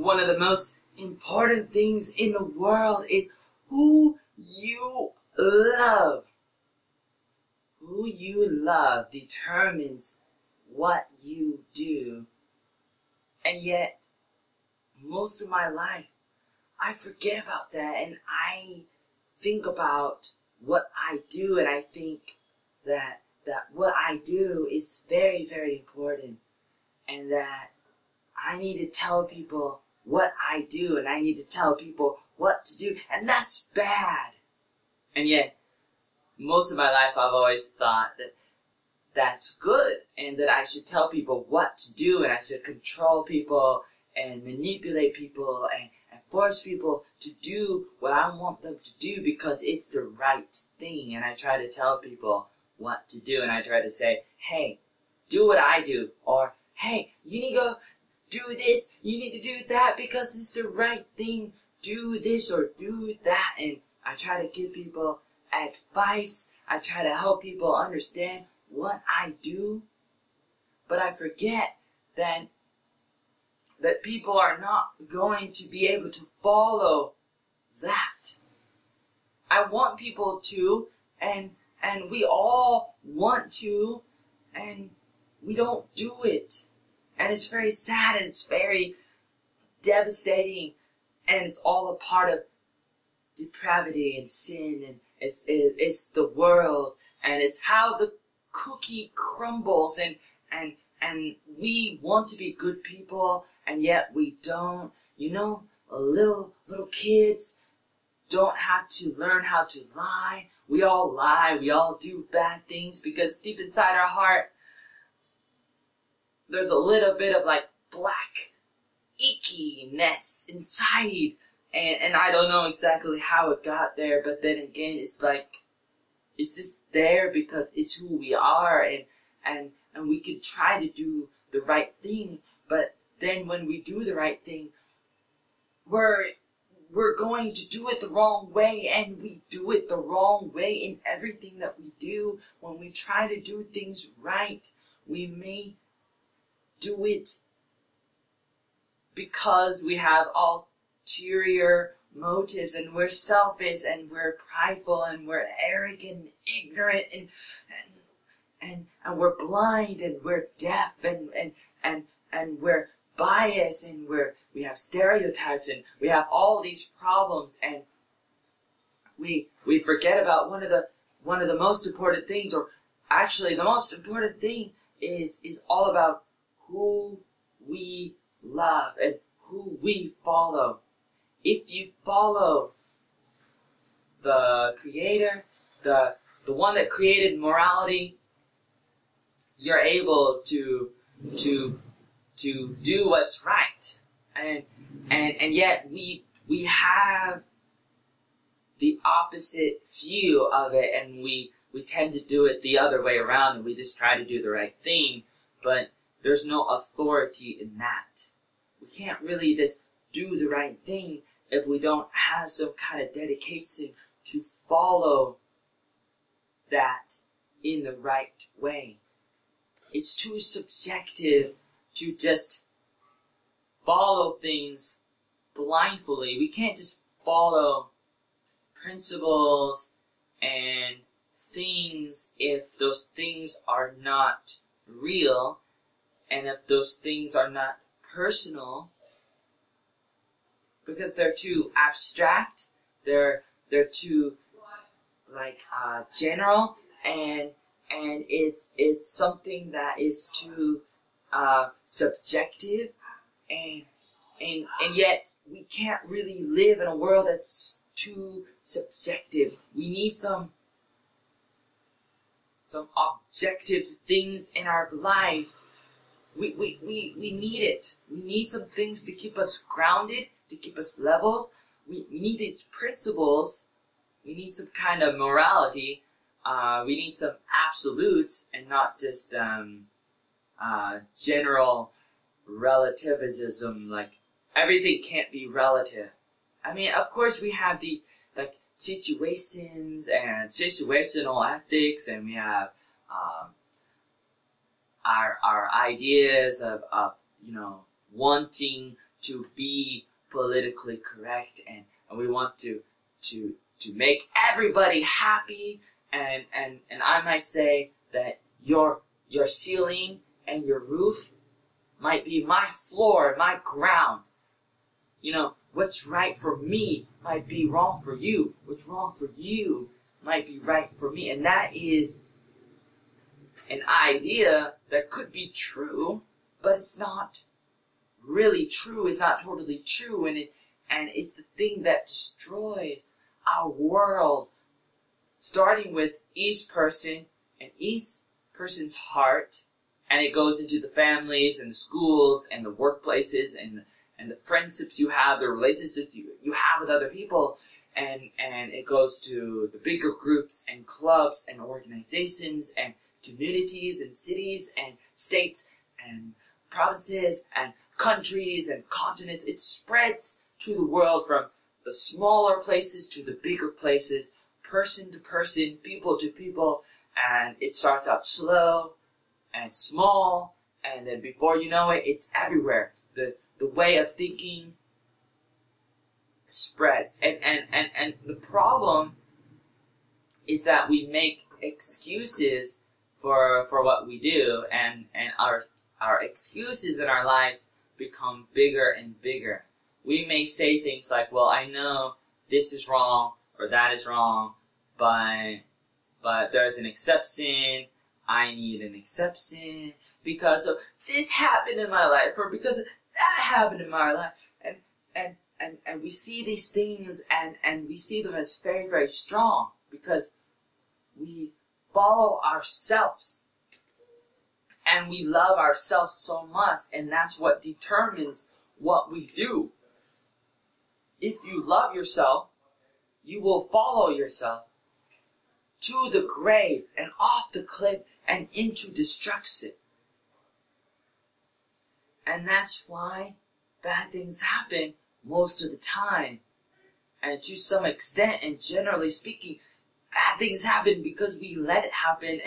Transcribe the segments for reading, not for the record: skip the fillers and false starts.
one of the most important things in the world is who you love. Who you love determines what you do. And yet, most of my life, I forget about that, and I think about what I do, and I think that what I do is very, very important, and that I need to tell people what I do, and I need to tell people what to do, and that's bad. And yet, most of my life I've always thought that that's good, and that I should tell people what to do, and I should control people, and manipulate people, and force people to do what I want them to do because it's the right thing. And I try to tell people what to do, and I try to say, hey, do what I do, or hey, you need to go do this, you need to do that because it's the right thing, do this or do that. And I try to give people advice, I try to help people understand what I do, but I forget that people are not going to be able to follow that. I want people to, and we all want to, and we don't do it. And it's very sad, and it's very devastating, and it's all a part of depravity and sin, and it's the world, and it's how the cookie crumbles, and we want to be good people, and yet we don't. You know, little kids don't have to learn how to lie. We all lie, we all do bad things, because deep inside our heart, there's a little bit of like black ickiness inside, and I don't know exactly how it got there, but then again, it's like, it's just there because it's who we are, and we can try to do the right thing, but then when we do the right thing, we're going to do it the wrong way, and we do it the wrong way in everything that we do. When we try to do things right, we may do it because we have ulterior motives, and we're selfish, and we're prideful, and we're arrogant, and ignorant, and we're blind, and we're deaf, and we're biased, and we have stereotypes, and we have all these problems, and we forget about one of the most important things, or actually the most important thing is all about who we love and who we follow. If you follow the Creator, the one that created morality, you're able to do what's right, and yet we have the opposite view of it, and we tend to do it the other way around, and we just try to do the right thing, but there's no authority in that. We can't really just do the right thing if we don't have some kind of dedication to follow that in the right way. It's too subjective to just follow things blindly. We can't just follow principles and things if those things are not real, and if those things are not personal, because they're too abstract, they're too general, and it's something that is too subjective, and yet we can't really live in a world that's too subjective. We need some objective things in our life. We need it. We need some things to keep us grounded, to keep us leveled. We need these principles. We need some kind of morality. We need some absolutes, and not just general relativism. Like, everything can't be relative. I mean, of course we have the situations and situational ethics, and we have our ideas of wanting to be politically correct, and we want to make everybody happy, and I might say that your ceiling and your roof might be my floor, my ground. What's right for me might be wrong for you. What's wrong for you might be right for me. And that is an idea that could be true, but it's not really true. It's not totally true. And it's the thing that destroys our world, starting with each person and each person's heart, and it goes into the families and the schools and the workplaces and the friendships you have, the relationships you have with other people, and it goes to the bigger groups and clubs and organizations and communities and cities and states and provinces and countries and continents. It spreads to the world from the smaller places to the bigger places, person to person, people to people, and it starts out slow and small, and then before you know it, it's everywhere. The way of thinking spreads. And the problem is that we make excuses for what we do, and our excuses in our lives become bigger and bigger. We may say things like, well, I know this is wrong or that is wrong, but there's an exception. I need an exception because of this happened in my life, or because of that happened in my life. And we see these things and we see them as very, very strong because we follow ourselves and we love ourselves so much, and that's what determines what we do. If you love yourself, you will follow yourself to the grave and off the cliff and into destruction. And that's why bad things happen most of the time. And to some extent, and generally speaking, bad things happen because we let it happen,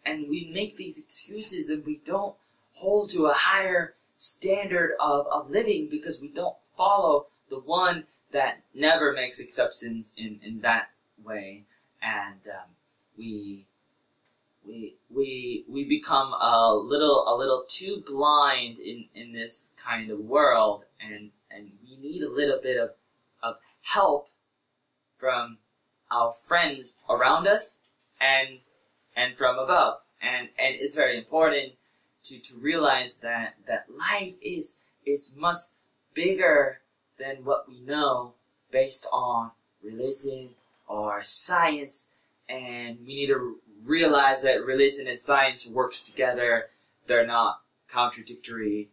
and we make these excuses, and we don't hold to a higher standard of living because we don't follow the one that never makes exceptions in that way. And we become a little too blind in this kind of world, and we need a little bit of help from our friends around us and from above. And it's very important to realize that life is much bigger than what we know based on religion or science, and we need to realize that religion and science works together. They're not contradictory.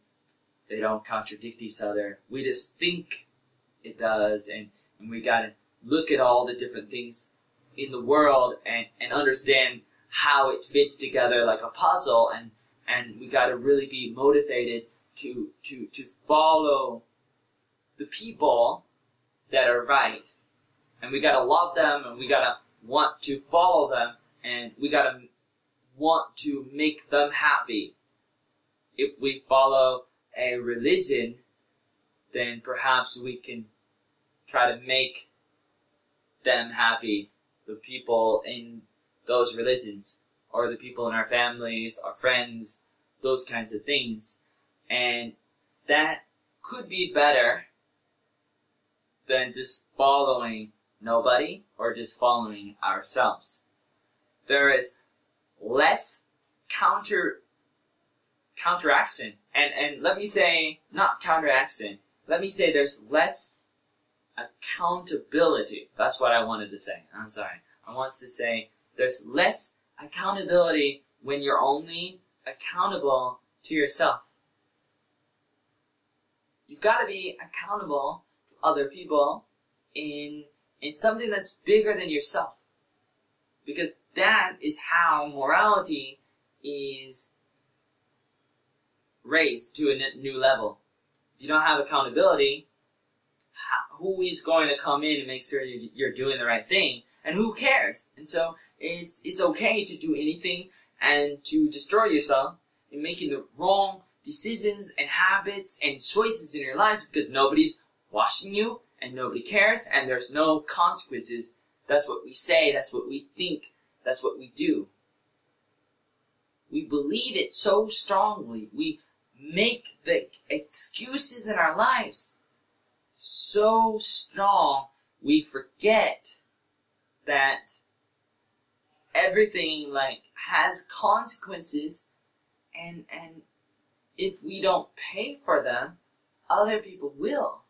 They don't contradict each other. We just think it does, and we gotta look at all the different things in the world and understand how it fits together like a puzzle, and we gotta really be motivated to follow the people that are right, and we gotta love them, and we gotta want to follow them, and we gotta want to make them happy. If we follow a religion, then perhaps we can try to make them happy, the people in those religions, or the people in our families, our friends, those kinds of things. And that could be better than just following nobody or just following ourselves. There is less counteraction. And let me say, not counteraction, let me say there's less accountability. That's what I wanted to say. I'm sorry. I want to say there's less accountability when you're only accountable to yourself. You've got to be accountable to other people in something that's bigger than yourself. Because that is how morality is raised to a new level. If you don't have accountability, who is going to come in and make sure you're doing the right thing? And who cares? And so it's okay to do anything and to destroy yourself in making the wrong decisions and habits and choices in your life because nobody's watching you and nobody cares and there's no consequences. That's what we say, that's what we think, that's what we do. We believe it so strongly. We make the excuses in our lives so strong, we forget that everything has consequences, and if we don't pay for them, other people will.